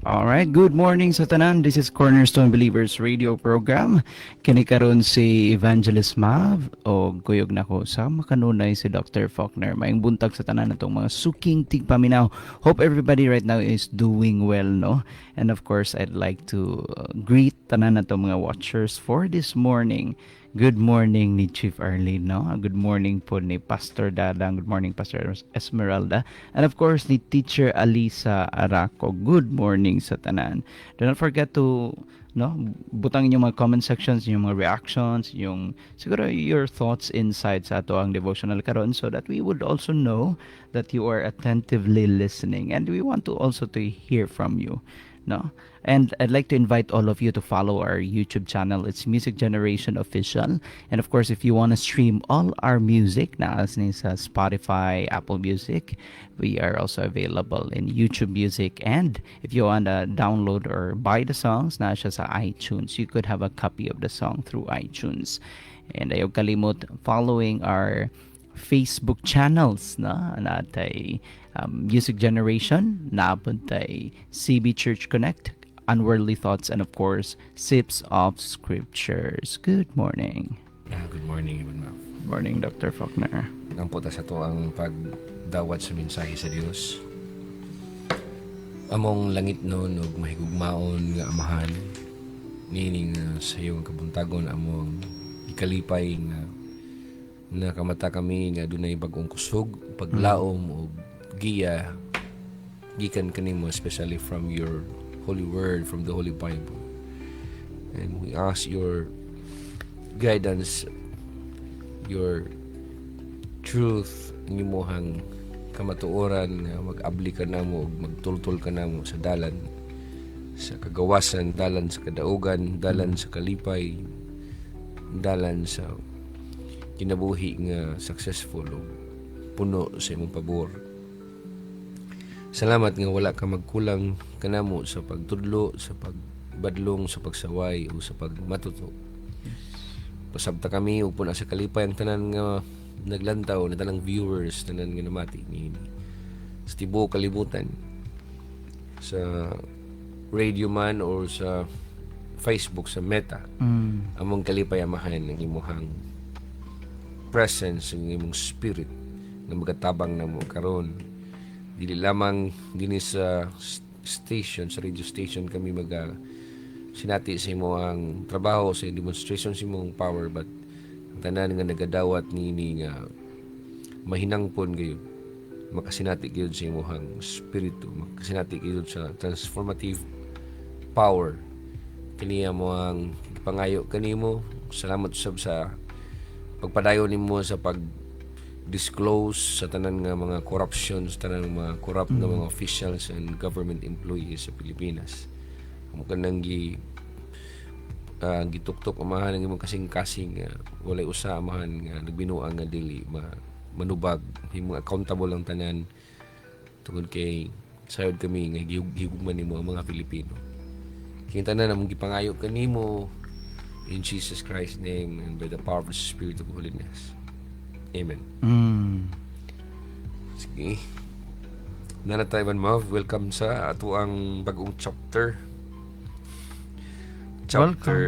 Alright, good morning sa tanan. This is Cornerstone Believers Radio Program. Kini karon si Evangelist Mav o kuyog nako sa makanunay si Dr. Faulkner. Maayong buntag sa tanan natong mga suking tigpaminaw. Hope everybody right now is doing well, no? And of course, I'd like to greet tanan natong mga watchers for this morning. Good morning ni Chief Arlene, no? Good morning po ni Pastor Dadang. Good morning, Pastor Esmeralda. And of course, ni Teacher Alisa Araco. Good morning sa tanan. Do not forget to butang yung mga comment sections, yung mga reactions, yung siguro your thoughts inside sa ato ang devotional karon so that we would also know that you are attentively listening and we want to also to hear from you, no? And I'd like to invite all of you to follow our YouTube channel. It's Music Generation Official. And of course, if you want to stream all our music na sa Spotify, Apple Music, we are also available in YouTube Music. And if you want to download or buy the songs na siya sa iTunes, you could have a copy of the song through iTunes. And ayaw kalimot following our Facebook channels na natay Music Generation, naabot CB Church Connect, Unworldly Thoughts, and of course, Sips of Scriptures. Good morning. Good morning, Ibon Ma'am. Morning, Dr. Faulkner. Ang puta sa to ang pagdawat sa mensahe sa Dios. Among langit noon ug mahigugmaon nga amahan, nining sa iyong kabuntagon among ikalipay nga nakamata kami nga dunay bag-ong kusog, paglaom o giya gikan kanimo, especially from your Holy Word, from the Holy Bible. And we ask your guidance, your truth, imuhang kamatuoran nga mag-abli ka namo, magtultol ka namo sa dalan, sa kagawasan, dalan sa kadaugan, dalan sa kalipay, dalan sa kinabuhi nga successful o puno sa imong pabor. Salamat nga wala ka magkulang kanamo sa pagtudlo, sa pagbadlong, sa pagsaway o sa pagmatuto. Pasabta kami upo na sa kalipay ang tanan nga naglantaw na tanang viewers, tanan nga namati ni sa tibuok kalibutan, sa radio man or sa Facebook, sa Meta. Among kalipay amahan ng imuhang presence, ng imong spirit na magatabang na mo karon. Dili lamang din sa station, sa radio station kami sinati sa imo ang trabaho, sa demonstration sa imong power, but ang tanan nga nagadawat nini nga mahinangpon gayud, makasinati gayud sa imong spirito, makasinati gayud sa transformative power kaniya mo ang pangayo kanimo. Salamat usab sa pagpadayon nimo sa disclose sa tanan nga mga corruption, sa tanan nga mga corrupt nga mga officials and government employees sa Pilipinas. Amo kanang gituktok amahan ng imong kasing-kasing walay usa amahan nga nagbinuang nga dili manubag, himo accountable ang tanan tungod kay sayod kami nga gihugman nimo ang mga Pilipino. Kay tanan among gipangayo kanimo in Jesus Christ's name and by the power of the Spirit of holiness. Amen. Sige. Nanatay man Mav, welcome sa ato ang bagong chapter. Chapter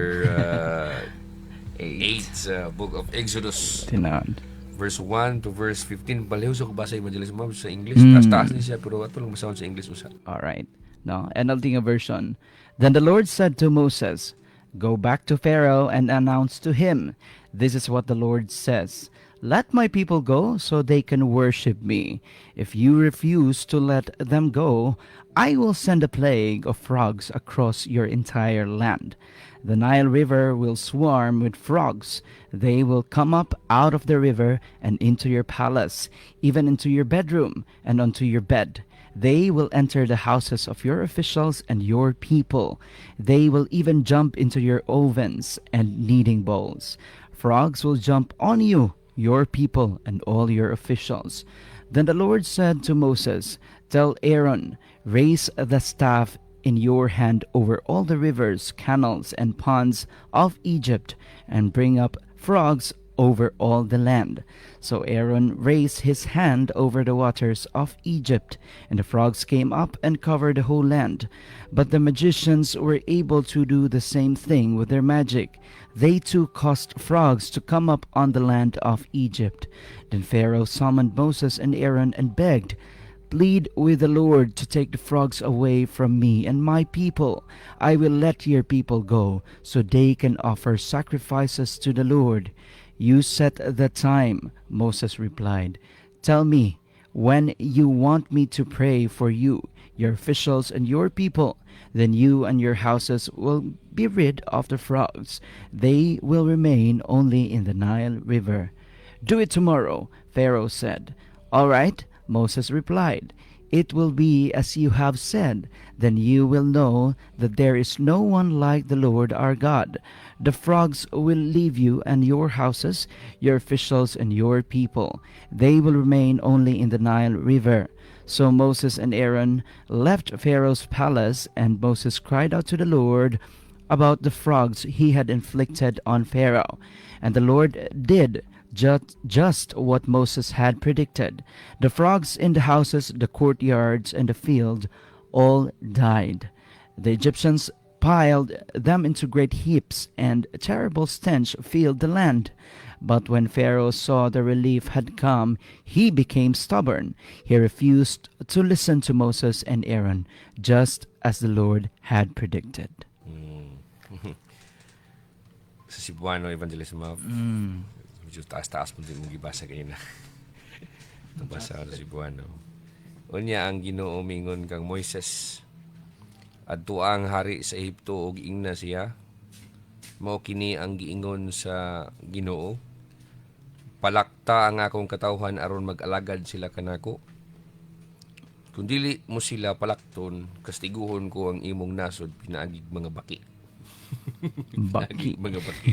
8 sa Book of Exodus. Tinad. Verse 1 to verse 15. Baliw sa kubasa Evangelist Mav sa English. Taas-taas ni siya pero ato lang masawon sa English usa. Alright. No, NLT version. Then the Lord said to Moses, "Go back to Pharaoh and announce to him, this is what the Lord says. Let my people go so they can worship me. If you refuse to let them go, I will send a plague of frogs across your entire land. The Nile River will swarm with frogs. They will come up out of the river and into your palace, even into your bedroom and onto your bed. They will enter the houses of your officials and your people. They will even jump into your ovens and kneading bowls. Frogs will jump on you, your people, and all your officials." Then the Lord said to Moses, "Tell Aaron, raise the staff in your hand over all the rivers, canals, and ponds of Egypt, and bring up frogs over all the land. So Aaron raised his hand over the waters of Egypt, and the frogs came up and covered the whole land. But the magicians were able to do the same thing with their magic. They too caused frogs to come up on the land of Egypt. Then Pharaoh summoned Moses and Aaron and begged, "Plead with the Lord to take the frogs away from me and my people. I will let your people go, so they can offer sacrifices to the Lord." "You set the time," Moses replied. "Tell me when you want me to pray for you, your officials, and your people. Then you and your houses will be rid of the frogs. They will remain only in the Nile River." "Do it tomorrow," Pharaoh said. "All right," Moses replied. "It will be as you have said. Then you will know that there is no one like the Lord our God. The frogs will leave you and your houses, your officials and your people. They will remain only in the Nile River." So Moses and Aaron left Pharaoh's palace, and Moses cried out to the Lord about the frogs he had inflicted on Pharaoh. And the Lord did just what Moses had predicted. The frogs in the houses, the courtyards, and the field all died. The Egyptians piled them into great heaps, and a terrible stench filled the land. But when Pharaoh saw the relief had come, he became stubborn. He refused to listen to Moses and Aaron, just as the Lord had predicted. Sa Cebuano, Evangelist Mav, medyo taas-taas mo din mong gibasa kayo na. Nabasa sa Cebuano. Unya ang Ginoo mingon kang Moises, adto ang hari sa Ehipto og ingna siya. Mao kini ang giingon sa Ginoo. Palakta ang akong katawhan aron mag-alagad sila kanako. Kung dili mo sila palakton, kastiguhon ko ang imong nasod pinaagig mga baki. Baki. Mga baki.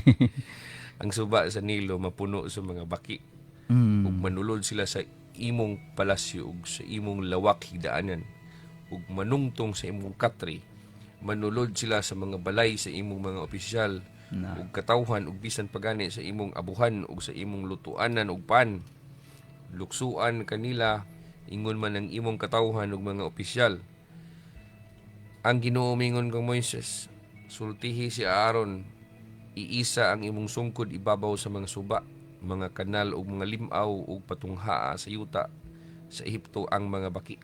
Ang suba sa Nilo mapuno sa mga baki. Ug manulod sila sa imong palasyo ug sa imong lawak higdaanan. Ug manungtong sa imong katri. Manulod sila sa mga balay sa imong mga opisyal. Ug katawhan ug bisan pagani sa imong abuhan ug sa imong lutuanan ug pan. Luksuan kanila ingon man ang imong katawhan ug mga opisyal. Ang Ginoo mingon kang Moises, sultihi si Aaron, iisa ang imong sungkod ibabaw sa mga suba, mga kanal ug mga limaw ug patunghaa sa yuta sa Ehipto ang mga baki.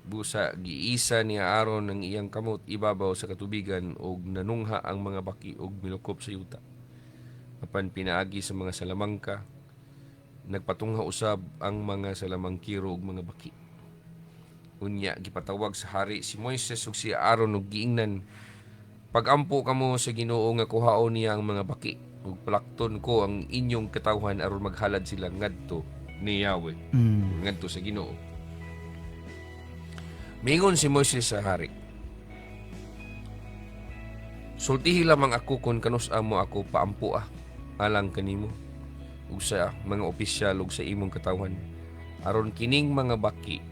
Busa giisa ni Aaron ang iyang kamot ibabaw sa katubigan ug nanungha ang mga baki ug milukop sa yuta. Apan pinaagi sa mga salamangka, nagpatungha usab ang mga salamangkiro ug mga baki. Unya gipatawag sa hari si Moises ug si Aaron ug giingnan, "Pagampo kamo sa Ginoo nga kuhaon niya ang mga baki ug palakton ko ang inyong katawhan aron maghalad sila ngadto ni Yahweh." Ngadto sa Ginoo. Mingon si Moises sa hari, "Sultihi lamang ako kung kanus-a mo ako paampo alang kanimo ug sa mga opisyal ug sa imong katawhan aron kining mga baki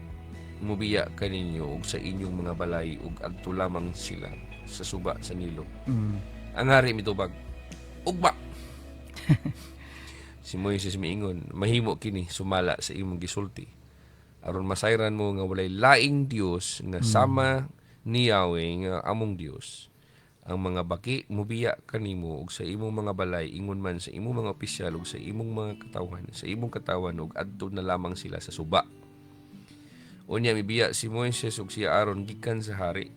mubiya kaninyo ug sa inyong mga balay ug adto lamang sila sa suba sa Nilo." Ang hari mitubag, "Ugba." Si Moises miingon, "Mahimo kini sumala sa imong gisulti aron masayran mo nga walay laing Dios nga sama ni Yahweh nga among Dios. Ang mga baki mubiya kanimo ug sa imong mga balay ingon man sa imong mga opisyal ug sa imong mga katawhan, sa imong katawan ug adto na lamang sila sa suba." Unya mibiya si Moises ug si Aaron gikan sa hari.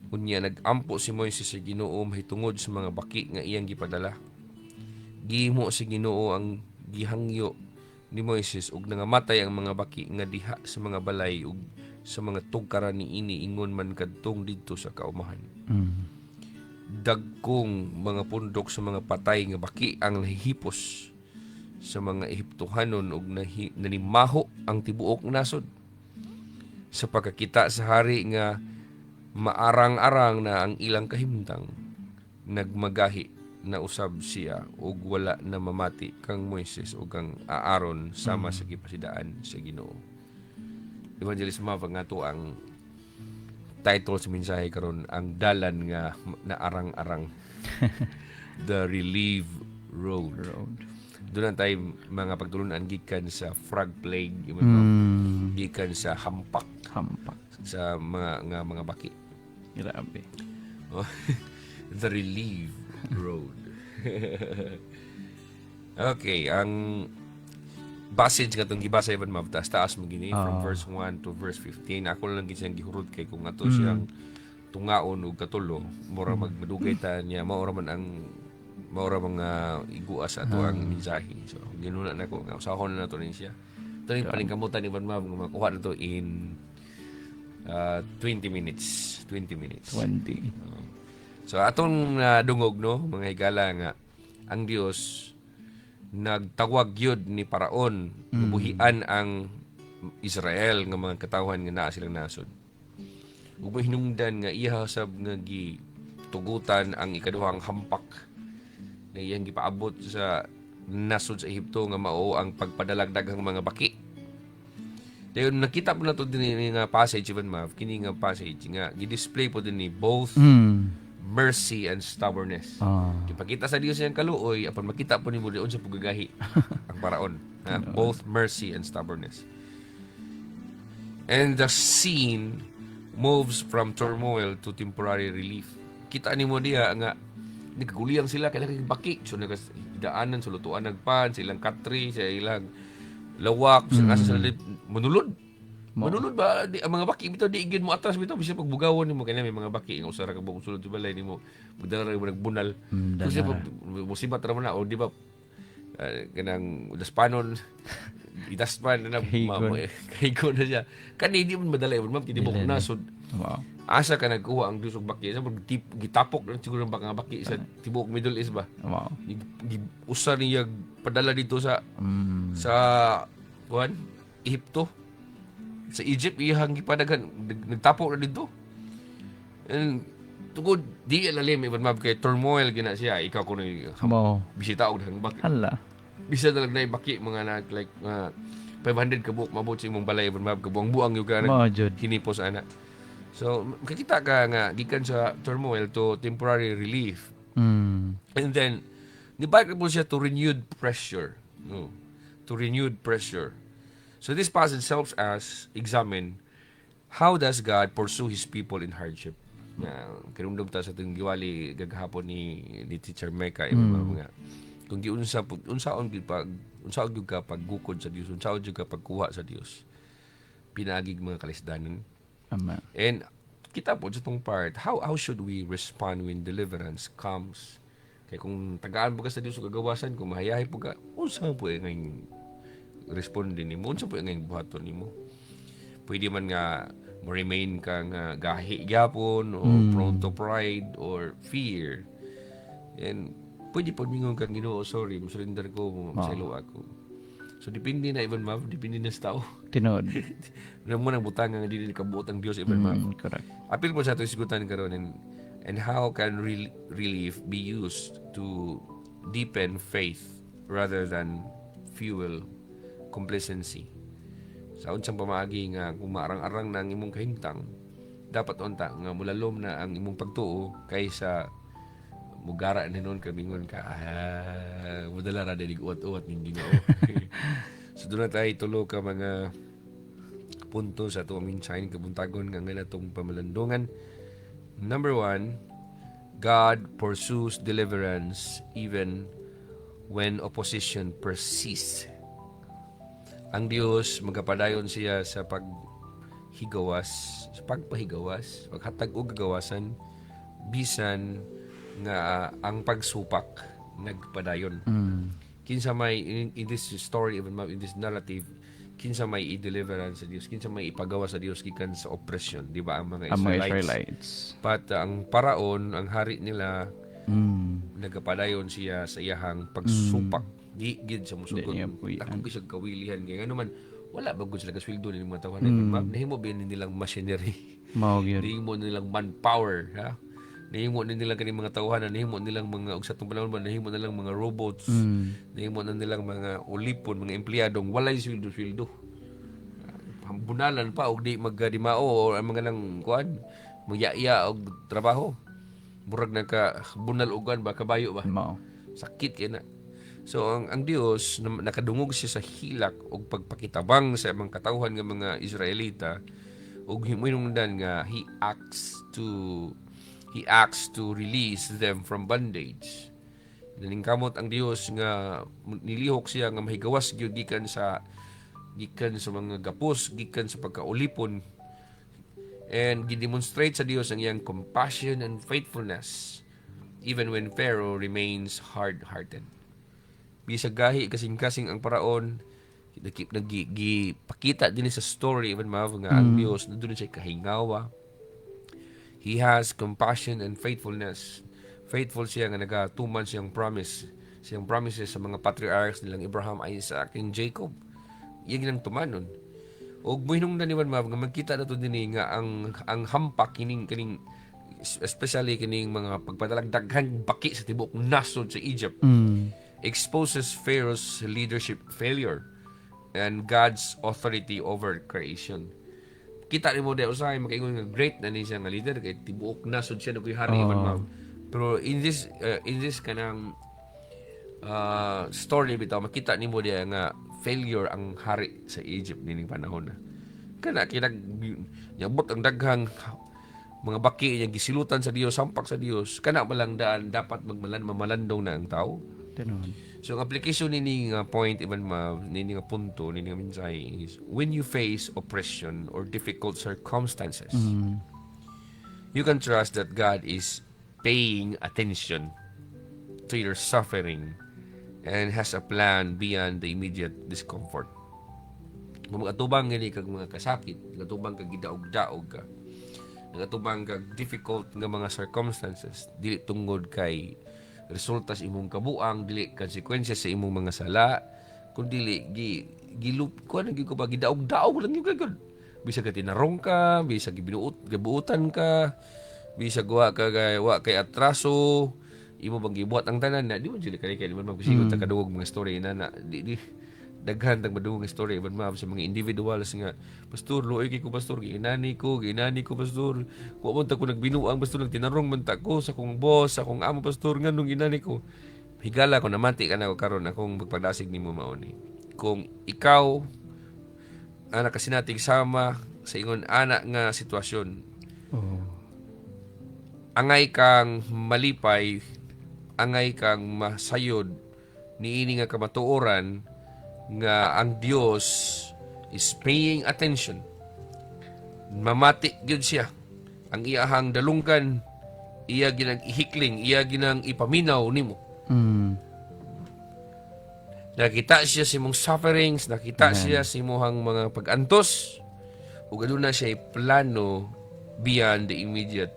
Unya nagampo si Moises sa Ginoo mahitungod sa mga baki nga iyang gipadala. Gihimo si Ginoo ang gihangyo ni Moises ug nangamatay ang mga baki nga diha sa mga balay ug sa mga tugkaran niini ingon man kadtong didto sa kaumahan. Dagkong mga pundok sa mga patay nga baki ang nahihipos sa mga Ehiptohanon ug nanimaho ang tibuok nasod. Sa pagkakita sa hari nga maarang-arang na ang ilang kahimtang, nagmagahi na usab siya ug wala na mamati kang Moises ug kang Aaron sama sa gipasidaan sa Ginoo. Evangelist Mav nga to ang title sa mensahe karon, ang dalan nga naarang-arang. The relief road. Road. Doon tayo mga pagtulunan gikan sa frog plague, gikan sa hampak Hampak. sa mga baki. Grabe. Oh, the relief road. Okay, ang passage nga itong gibasa Ivan Mav, taas mo gini, from verse 1 to verse 15. Ako lang siyang gihurot kay kung ato siyang tungaon o katulo, mura magmadugay ta niya, maura man ang iguas ato ang mensahe. So, ginuna na ko, nga usahon na nato rin siya. Ito yung paningkamutan ni Ivan Mav, makuha na to in 20 minutes. 20 minutes. 20. So, atong dungog, no, mga higala nga, ang Dios nagtawag yun ni Paraon, nabuhian ang Israel nga mga katawhan nga naa silang nasod. Ug hinungdan nga iya sab nga gitugutan ang ikaduhang hampak na iyang gipaabot sa nasod sa Ehipto nga mao ang pagpadalagdaghang mga baki. Dayon nakita po na to din nga passage even Mav, kini nga passage nga gi-display po din ni both mercy and stubbornness. Ipakita sa Dios yang kaluoy apan makita po nimo diyon sa pagagahi ang Paraon. Both mercy and stubbornness. And the scene moves from turmoil to temporary relief. Kita nimo diha nga nagkaguliyang sila kay baki, so nagadaanan sa lutuan nagpan, silang katri, sa ilang lawak, sa nasa sa manulod. Manulod ba ang mga baki bitaw di igid mo atras bitaw bisag pagbugawon nimo kay may mga baki nga usara ka bug sulod sa balay nimo magdala ra mo nagbunal. Kasi musibat ra mo na o di ba kanang daspanon idaspan na kahigon na siya. Kani di man madala man kinibok nasod. Wow. Asa ka nagkuha ang dusog baki sa gitapok lang siguro ang mga baki sa tibok Middle East ba. Wow. Usa niya padala dito sa kuan Ehipto. Sa Egypt iyang gipadagan nagtapok na dito. And tugod di alalim ibang mab kay turmoil gina siya ikaw kuno bisita og dang baki. Hala. Bisa talaga na baki mga na like 500 ka buok mabot sa imong balay ibang mab kabuang-buang yung ka hinipos ana. So makikita ka nga gikan sa turmoil to temporary relief. And then nibalik po siya to renewed pressure. No. To renewed pressure. So this passage helps us examine how does God pursue His people in hardship. Kinumdum ta sa itong giwali gagahapon ni Teacher Mecca mga kung unsaon gyud ka paggukod sa Dios, unsaon gyud ka pagkuha sa Dios. Pinagig mga kalisdanan. Amen. And kita po sa itong part, how should we respond when deliverance comes? Kaya kung tagaan po ka sa Dios o kagawasan, kung mahayahay po ka, unsa po ngayon responde nimo unsa po ngayong buhaton nimo. Pwede man nga mo remain kang gahi gyapon or prone to pride or fear. And pwede po mingon kang Ginoo, sorry, surrender ko, masaylo ako. So depende na even Mav, depende na sa tao. Tinod. Mo nang butang nga dili kabuot ang Dios even Mav. Correct. Apil po sa ato isgutan karon and how can relief be used to deepen faith rather than fuel complacency. Sa unsang pamaagi nga kung maarang-arang na ang imong kahimtang, dapat unta nga mulalom na ang imong pagtuo kaysa mugara na noon kabingon ka mudala ra dili uwat-uwat ning Ginoo. So doon na tayo tulo ka mga punto sa atong mensahe kabuntagon nga natong pamalandungan. Number 1, God pursues deliverance even when opposition persists. Ang Dios magapadayon siya sa pagpahigawas, paghatag og kagawasan bisan nga ang pagsupak nagpadayon. Kinsa may in this story even in this narrative, kinsa may i-deliverance sa Dios, kinsa may ipagawa sa Dios gikan sa oppression, di ba ang mga Israelites. But ang Paraon, ang hari nila, nagapadayon siya sa iyahang pagsupak. Di gid sa musugod. Ako bisag kawilihan kay ngano man wala ba gud sila kasweldo ni mga tawanan. Nahimo ba nilang machinery? Mao gyud. Nahimo nilang manpower, ha? Nahimo nilang kani mga tawanan, nahimo nilang mga og sa tong panahon ba nahimo nilang mga robots. Nahimo na nilang mga ulipon, mga empleyadong walay sweldo. Bunalan pa og di magdimao o ang mga nang kuan, magyaya og trabaho. Murag nagka bunal ugan ba kabayo ba? Mao. Sakit kay na. So ang Dios nakadungog siya sa hilak og pagpakitabang sa mga katawhan nga mga Israelita ug himuinungdan nga he acts to release them from bondage. Naningkamot ang Dios nga nilihok siya nga mahigawas gyud gikan sa mga gapos, gikan sa pagkaulipon, and gidemonstrate sa Dios ang iyang compassion and faithfulness even when Pharaoh remains hard-hearted. Bisag gahi kasing-kasing ang paraon, nagipakita din sa story even nga ang Dios doon siya kahingawa. He has compassion and faithfulness. Faithful siya nga nagatuman siyang promises sa mga patriarchs nilang Abraham, Isaac, and Jacob. Iyan ginang tumanon. Og mohinungdan ni nga magkita na to din nga ang hampak kining especially kining mga pagpadalagdaghan baki sa tibuok nasod sa Egypt exposes Pharaoh's leadership failure and God's authority over creation. Kita ni mo de usahay makaingon nga great na ni siya nga leader kay tibuok nasod siya nakoy hari man ma'am. Pero in this kanang story bitaw makita ni mo diya nga failure ang hari sa Egypt nining panahon na. Kana nyabot ang daghang mga baki niya gisilutan sa Dios, sampak sa Dios. Kana malang daan dapat mamalandong na ang tao. Ganon. So ang application nini nga point even nini nga punto nini nga mensahe is when you face oppression or difficult circumstances, you can trust that God is paying attention to your suffering and has a plan beyond the immediate discomfort. Kung atubang gani kag mga kasakit, atubang kag gidaog-daog ka, atubang kag difficult nga mga circumstances, dili tungod kay resulta sa imong kabuang, dili consequences sa imong mga sala, kundi gilup ko gidaog-daog lang yung kagod. Bisa ka tinarong ka, bisa gibuutan ka, bisa wa kay atraso, imo bang gibuhat ang tanan na di mo jud kay man magsigot ta kadungog mga story na di daghan tag madungog nga story man sa mga individuals nga pastor luoy kay ko pastor ginani ko pastor wa man ta ko nagbinuang pastor nagtinarong man ta ko sa kong boss sa kong amo pastor nganong ginani ko higala ko namati ka na ko karon akong magpadasig nimo mauni kung ikaw ana kasinatig sama sa ingon ana nga sitwasyon angay kang malipay, angay kang masayod, niini nga kamatuoran nga ang Dios is paying attention. Mamati gyud siya. Ang iyahang dalungkan, iya ginang ihikling, iya ginang ipaminaw nimo. Nakita siya sa imong sufferings, nakita siya sa imong mga pag-antos, ug aduna siya plano beyond the immediate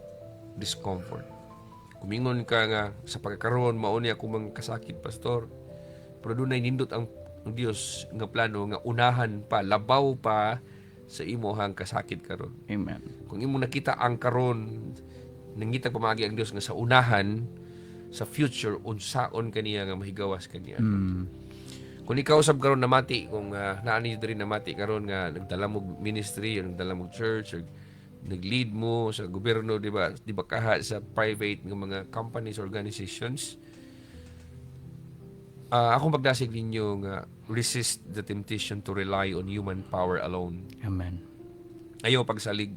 discomfort. Kumingon ka nga sa pagkakaroon mauni ako mga kasakit pastor. Pero dunay nindot ang Dios nga plano nga unahan pa labaw pa sa imong kasakit karon. Amen. Kung imong nakita ang karon nangita pamagi ang Dios nga sa unahan sa future unsaon kaniya nga mahigawas kaniya. Kung ikaw usab karon namati kung naani diri namati karon nga nagdala mo ministry, nagdala mo church or nag-lead mo sa gobyerno, di ba kaha sa private ng mga companies, organizations. Akong pagdasig ninyo nga resist the temptation to rely on human power alone. Amen. Ayaw pagsalig.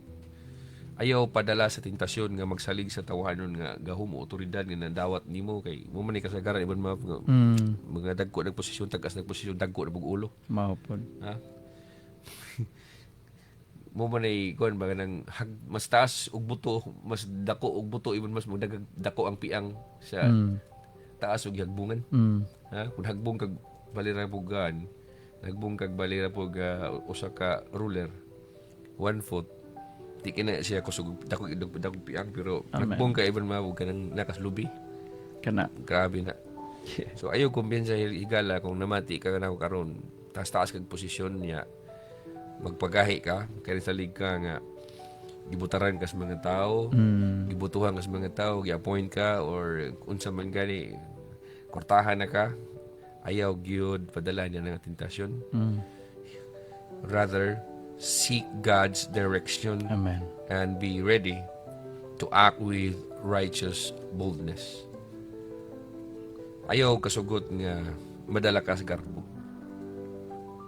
Ayaw padala sa tentasyon nga magsalig sa tawanon nga gahum o otoridad nga nadawat nimo kay mo man kasagaran ibon mga dagko nagposisyon tagas nagposisyon dagko na ulo. Mao pod. Ha? Mo man ay kuan ba nang mas taas og buto, mas dako og buto ibon mas dako ang piang sa taas og hagbungan. Ha? Kung hagbong kag balira pugan, hagbong kag balira pug usa ka ruler 1 foot. Di kina siya kusog dako piang pero hagbong ka ibon mabug kanang nakaslubi. Kana. Grabe na. So ayo kumbiyansa higala kung namati ka na karon, taas kag posisyon niya. Magpagahi ka, kaya salig ka nga gibutaran ka sa mga tao, gibutuhan ka sa mga tao, gi-appoint ka, or unsa man gani, kortahan na ka, ayaw gyud padala niya ng tentasyon. Rather, seek God's direction. Amen. And be ready to act with righteous boldness. Ayaw kasugot nga madala ka sa garbo.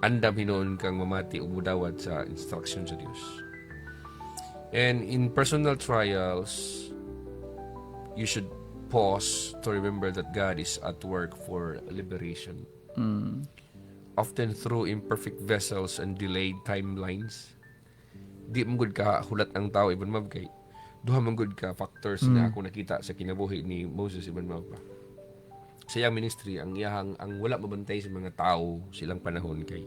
Andam hinoon kang mamati o mudawat sa instruction sa Dios. And in personal trials, you should pause to remember that God is at work for liberation. Often through imperfect vessels and delayed timelines. Di mo gud ka hulat ang tao ibon mab kay duha man gud ka factors na ako nakita sa kinabuhi ni Moses ibon mab pa. Sa iyang ministry ang wala mabantay sa mga tao silang panahon kay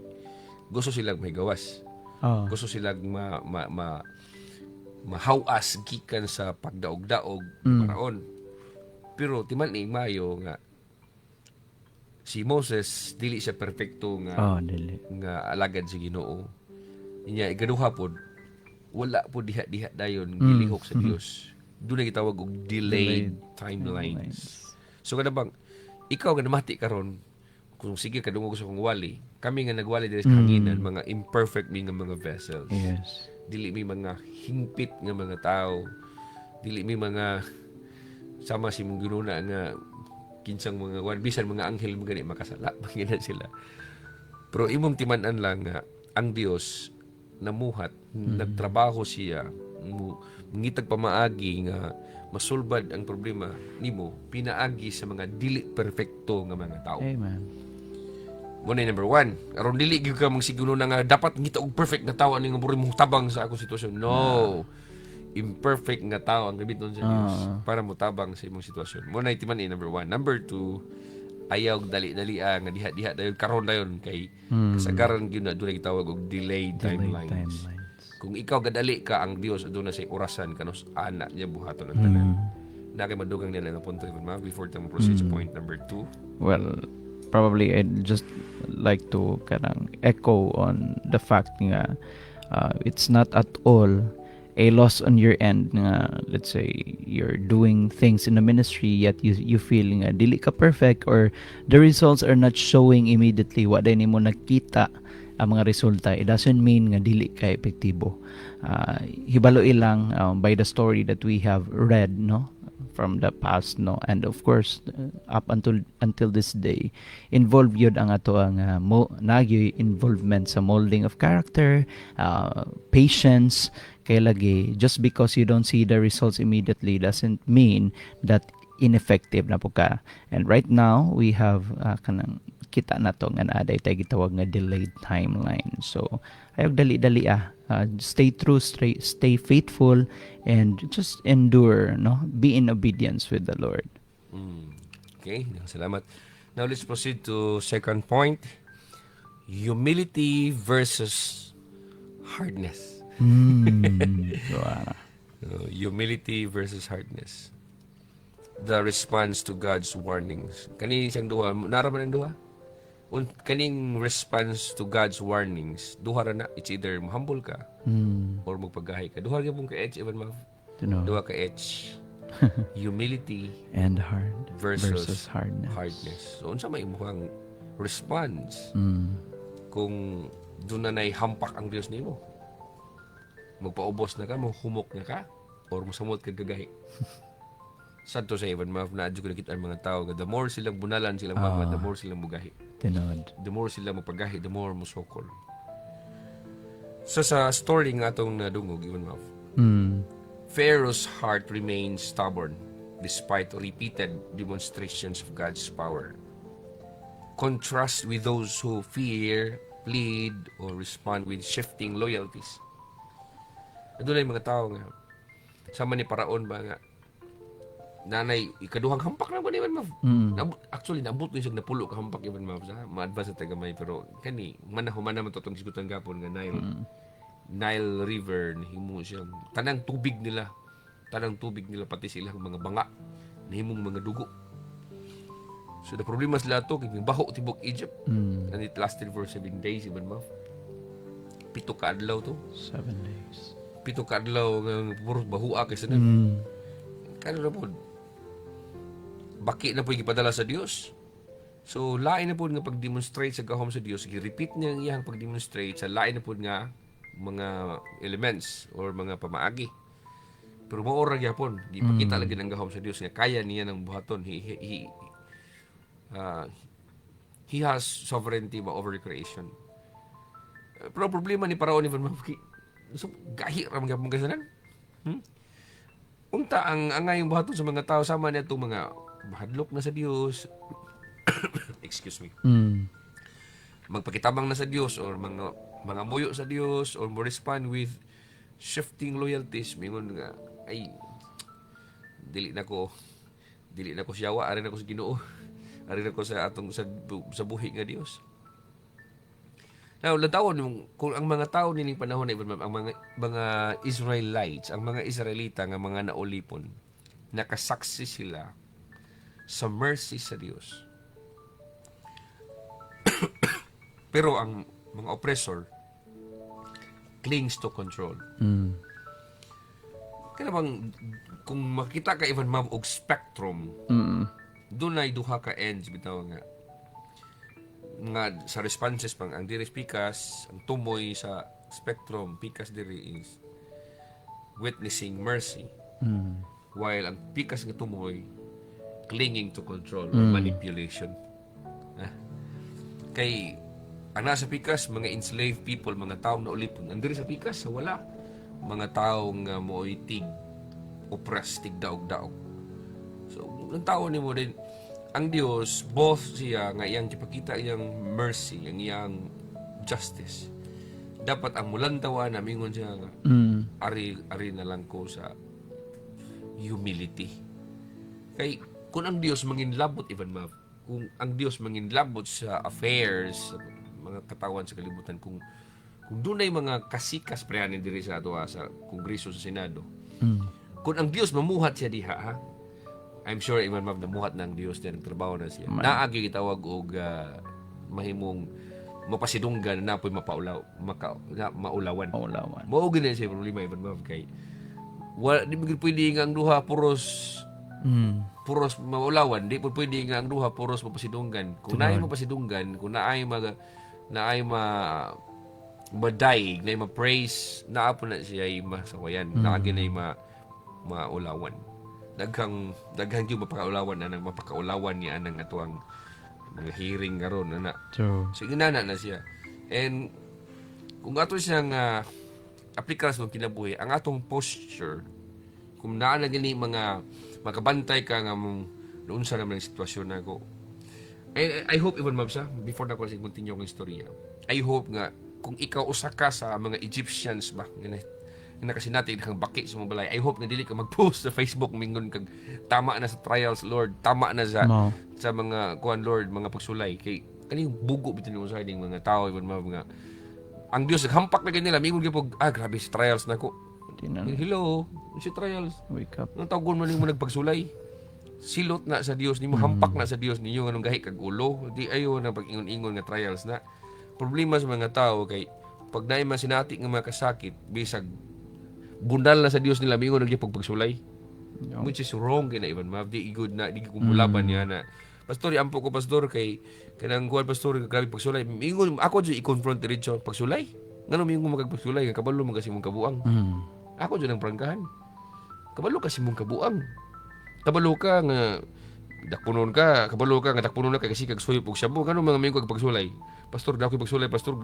gusto silang may gawas. Oh. Gusto silang mahawas gikan sa pagdaog-daog paraon. Pero timan ni mayo nga si Moses dili siya perpekto nga Dili. nga alagad sa Ginoo. Inya igaduha pod wala po diha-diha dayon gilihok sa Dios. Doon na gitawag og delayed timelines. So kada bang ikaw nga namati karon kung sige kadungog sa kong wali, kami nga nagwali diri sa hanginan mga imperfect mi nga mga vessels. Yes. Dili mi mga hingpit nga mga tao. Dili mi mga sama si mong ginuna nga kinsang mga bisan mga anghel mo gani makasala pangina sila. Pero imong timan-an lang nga ang Dios namuhat, nagtrabaho siya, mangitag pamaagi nga masulbad ang problema nimo pinaagi sa mga dili perfecto nga mga tao. Amen. Muna number 1, aron dili gyud ka magsiguno na nga dapat ngita og perfect na tao ani nga buri mong tabang sa akong sitwasyon. No. Imperfect nga tao ang gabiton sa Dios para mo tabang sa imong sitwasyon. Muna itiman ni number 1. Number 2, ayaw dali-dali nga diha-diha dayon karon dayon kay kasagaran gyud na dunay gitawag og delayed timelines. Kung ikaw gadali ka ang Dios aduna say orasan kanos ana niya buhaton ang tanan. Na kay madugang nila na punto ibon before ta mo proceed sa point number 2. Well, probably I'd just like to kanang echo on the fact nga it's not at all a loss on your end nga let's say you're doing things in the ministry yet you feel nga dili ka perfect or the results are not showing immediately wa din mo nakita ang mga resulta. It doesn't mean nga dili ka epektibo. Hibalo ilang by the story that we have read no from the past no, and of course up until this day involved yun ang ato ang nagyoy involvement sa molding of character, patience kay lagi. Just because you don't see the results immediately doesn't mean that ineffective na po ka. And right now we have kanang kita na to nga naaday tayo gitawag nga delayed timeline. So ayog dali-dali stay true, stay faithful, and just endure, no? Be in obedience with the Lord. Okay, salamat. Now let's proceed to second point. Humility versus hardness. Wow. Humility versus hardness. The response to God's warnings. Kani siyang duha, naraman ang duha? Kaning response to God's warnings, duha ra na, it's either humble ka or magpagahay ka. Duha ra gyud ka edge even mav. Duha ka edge. Humility and hard versus hardness. So unsa may imong response kung doon na hampak ang Dios nimo? Magpaubos na ka, humok na ka, or musamot ka gagahi. Sad to say, even na adyo ko nakita ang mga tao, the more silang bunalan, silang mama, the more silang mugahi. Tinod. The more silang mapagahi, the more musokol. So sa story nga itong nadungog, even mouth, Pharaoh's heart remains stubborn despite repeated demonstrations of God's power. Contrast with those who fear, plead, or respond with shifting loyalties. Doon na yung mga tao nga, sama ni Paraon ba nga, nanay, ikaduhang hampak na ba naman, actually, naabot ko yung napulo ka hampak naman, ma-advance sa tagamay, pero kani, humana man ito itong sigutan gapon nga Nile River, nahimo siyang, tanang tubig nila, pati silang mga banga, nahimong mga dugo. So, the problema sila ito, kaya baho tibok Egypt, and it lasted for 7 days, even ma. 7 ka adlaw to. 7 days. 7 ka adlaw, puro bahua kaysa na. Kano na po, baki na po yung ipadala sa Dios. So, lain na po nga pag-demonstrate sa gahom sa Dios, i-repeat niya ang iyang pag-demonstrate sa lain na po nga mga elements or mga pamaagi. Pero maura gyapon, di pakita lagi ng gahom sa Dios nga kaya niya ng buhaton. He has sovereignty ba over creation. Pero ang problema ni Paraon ni Van Mavki, so, gahi ra mga mong kasanan. Unta ang angay buhaton sa mga tao sama niya itong mga bahadlok na sa Dios. Excuse me. Magpakitabang na sa Dios or mga muyo sa Dios or mo respond with shifting loyalties mingon nga ay dili na ko siyawa ari na ko sa Ginoo. Ari na ko sa atong sa buhi nga Dios. Now, latawon kung ang mga tao nining panahon na ang mga Israelites, ang mga Israelita nga mga naulipon, nakasaksi sila sa mercy sa Dios. Pero ang mga oppressor clings to control. Kaya bang kung makita ka even ma'am og spectrum, doon ay duha ka ends bitaw nga sa responses pang ang diri pikas, ang tumoy sa spectrum pikas diri is witnessing mercy, while ang pikas nga tumoy clinging to control or manipulation. Kay ang nasa pikas mga enslaved people, mga taong naulipon. Ang diri sa pikas sa wala mga taong mooy tig oppressed, tig daog-daog. So ang tao ni mo din ang Dios, both siya nga iyang ipakita iyang mercy, ang iyang justice. Dapat ang mulantawa na mingon siya nga, ari na lang ko sa humility. Kay kung ang Dios manginlabot even ma, kung ang Dios manginlabot sa affairs, sa mga katawan sa kalibutan, kung dunay mga kasikas prehanin diri sa ato sa Kongreso sa Senado. Kung ang Dios mamuhat siya diha, ha? I'm sure Iman Ma'am namuhat ng Dios din, trabaho na siya. Naagi gitawag og mahimong mapasidunggan na napoy maulawan. Mao gani siya problema Iman Ma'am kay wala di pwede nga ang duha puros maulawan, di pwede nga ang duha puros mapasidunggan. Kung naay mapasidunggan, kung naay madaig, naay ma-praise, naapo na siya ay masawayan. Naagi na maulawan. Daghang yung mapakaulawan na mapakaulawan niya nang atuang mga hearing karon na. So inana na siya. And kung ato siyang aplikar sa kinabuhi, ang atong posture, kung naa na gani mga makabantay ka nga mong noon sa naman ang sitwasyon na ko. I hope even mabsa before na ko continue ang istorya. I hope nga kung ikaw usa ka sa mga Egyptians ba na kasi natin kang baki sa mga balay. I hope na dili ka mag-post sa Facebook mingon kag tama na sa trials Lord, tama na sa mga kuan Lord, mga pagsulay kay kaning bugo bitin mo sa ding mga tao ibon mga ang Dios naghampak na kanila mingon gyud grabe sa trials nako. Hello, si trials. Wake up. Nang tawgon mo nimo nagpagsulay. Silot na sa Dios nimo, hampak na sa Dios ninyo nganong gahi kag ulo. Di ayo na pag-ingon-ingon nga trials na. Problema sa mga tao kay pag naay man sinati nga mga kasakit bisag bundal na sa Dios nila mingon nagya pagpagsulay. Which is wrong kay na Ivan Mav. Di good na di kumulaban niya na. Pastor, ampo ko pastor kay kanang kuan pastor grabe pagsulay. Mingon ako jud i-confront diretso pagsulay. Ngano mingon magpagsulay nga kabalo man kasi mong kabuang. Ako jud ang prangkahan. Kabalo kasi mong kabuang. Kabalo ka nga dakpunon ka, kabalo ka nga dakpunon na kay kasi kag suyop og shabu. Ngano mga mingon kag pagsulay. Pastor, dako pagsulay, pastor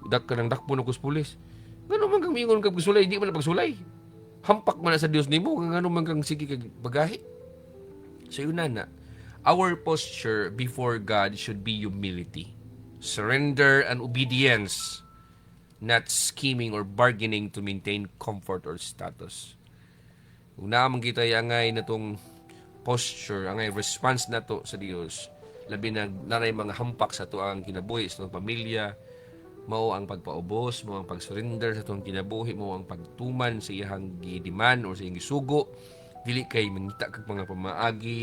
dak ka nang dakpon og pulis. Ngano man kang mingon kag pagsulay, di man na pagsulay. Hampak man na sa Dios nimo, ngano man kang sige kag bagahi. So yun na. Our posture before God should be humility, surrender and obedience, not scheming or bargaining to maintain comfort or status. Kung naman kita angay na tong posture, angay response na to sa Dios, labi na naray mga hampak sa to ang kinabuhi sa itong pamilya, mao ang pagpaubos, mao ang pag-surrender sa itong kinabuhi, mao ang pagtuman sa iyang gidiman o sa iyang gisugo, dili kay mangita kag mga pamaagi,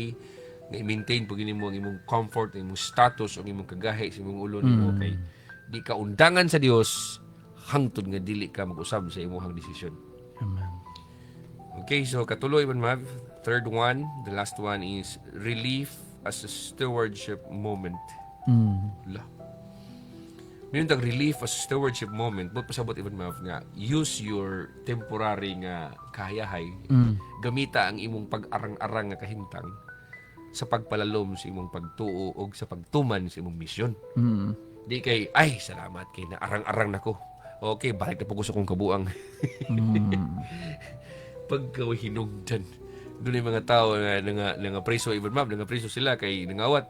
nga i-maintain pag mo ang imong comfort, ang imong status, ang imong kagahi sa imong ulo nimo kay di ka undangan sa Dios hangtod nga dili ka mag-usab sa imong desisyon. Amen. Okay, so katuloy man Mav. Third one, the last one is relief as a stewardship moment. Mayroon tang relief as a stewardship moment. But pasabot even Mav nga, use your temporary nga kahayahay. Gamita ang imong pag-arang-arang nga kahintang sa pagpalalom sa imong pagtuo o sa pagtuman sa imong misyon. Mm. Di kay, ay, salamat kay na arang-arang nako. Okay, balik na po ko sa kong kabuang. Mm. Pagka hinungdan. Doon yung mga tao nga preso, even ma'am, nga preso sila kay nangawat.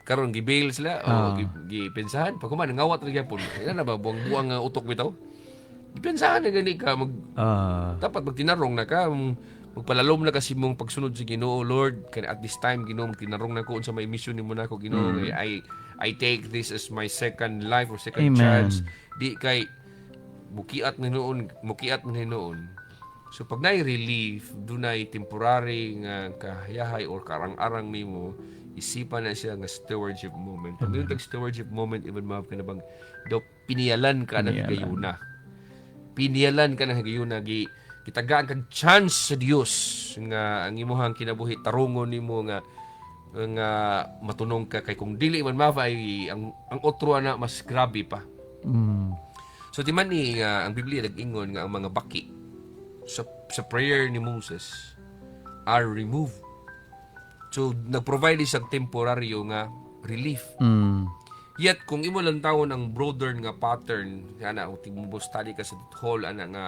Karon gibail sila o gipensahan. Pag kuman, nangawat rin yapon. Yan na ba, buwang-buwang utok bitaw? Gipensahan na gani ka, dapat magtinarong na ka, magpalalom na kasi mong pagsunod sa Ginoo, Lord, kaya at this time Ginoo magtinarong na ko unsa may mission nimo nako Ginoo, kay I take this as my second life or second Amen. chance. Di kay mukiat ng noon. So pag naay relief, dunay temporary nga kahayahay or karang-arang nimo, isipan na siya nga stewardship moment. Pag yung stewardship moment, even mga kinabang do piniyalan ka ng gayuna. Piniyalan ka ng gayuna, kitagaan kang chance sa Dios nga ang imuhang kinabuhi tarungon nimo nga matunong ka kay kung dili man mafay ang otro na mas grabe pa. Mm. So di man ni ang Biblia nag-ingon nga ang mga baki sa prayer ni Moses are removed. So nag-provide isang temporaryo nga relief. Mm. Yet kung imo lang tawon ang broader nga pattern ana ug tigmo study ka sa whole ana nga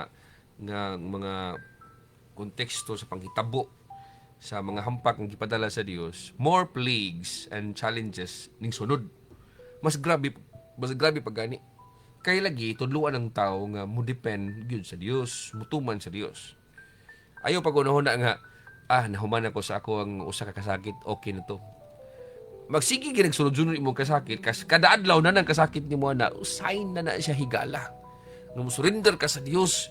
mga konteksto sa panghitabo sa mga hampak nga gipadala sa Dios, more plagues and challenges ning sunod. Mas grabe pag gani. Kay lagi tudluan ang tao nga mo depend gyud sa Dios, mutuman sa Dios. Ayaw pag unahon na nga nahuman ako sa ako ang usa ka kasakit, okay na to. Magsige gyud sunod-sunod imong kasakit kas kada adlaw na nang kasakit nimo na usain na siya higala. Nga surrender ka sa Dios.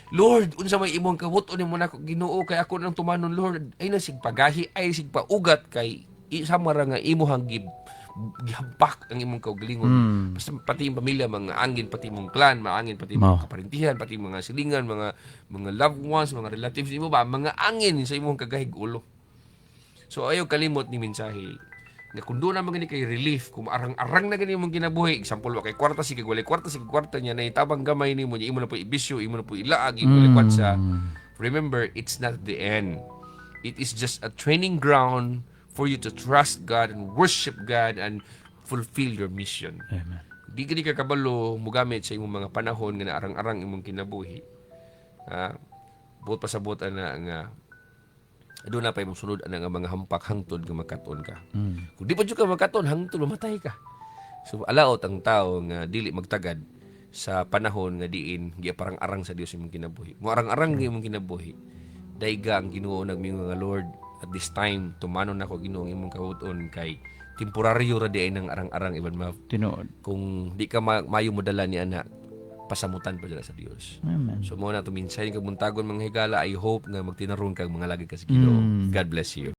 Lord, unsa may imong kabuton nimo nako Ginoo kay ako nang tumanon Lord. Ay na sig pagahi, ay sig paugat kay samara nga imuhang gihampak ang imong kaugalingon. Basta pati yung pamilya, mga angin, pati mong clan, mga angin, pati mga kaparintihan, pati mga silingan, mga loved ones, mga relatives mo ba, mga angin sa imong kagahig ulo. So ayaw kalimot ni mensahe nga kung doon naman gani kay relief, kung arang-arang na gani mong kinabuhi, example, kay kwarta sige, wala kwarta niya, na itabang gamay ni mo, imo na po ibisyo, imo na po ilaag, imo likwat sa, remember, it's not the end. It is just a training ground for you to trust God and worship God and fulfill your mission. Amen. Di gani ka kabalo, mugamit sa imong mga panahon nga arang-arang imong kinabuhi. Buot pa sa buot na nga doon na pa imong sunod ang mga hampak hangtod nga makaton ka. Kung di pa jud ka makaton, hangtod mamatay ka. So alaot ang tao nga dili magtagad sa panahon nga diin giaparang-arang sa Dios imong kinabuhi. Mo arang-arang imong kinabuhi. Dayga ang Ginoo nagmingo nga Lord, at this time tumanon nako Ginoo imong kabuton kay temporaryo ra di ay nang arang-arang iban Tinuod. kung di ka mayo modala ni ana pasamutan pa dala sa Dios. Amen. So mo na to minsan kag buntagon mga higala, I hope nga magtinarong kag mga lagi ka sa Ginoo. God bless you.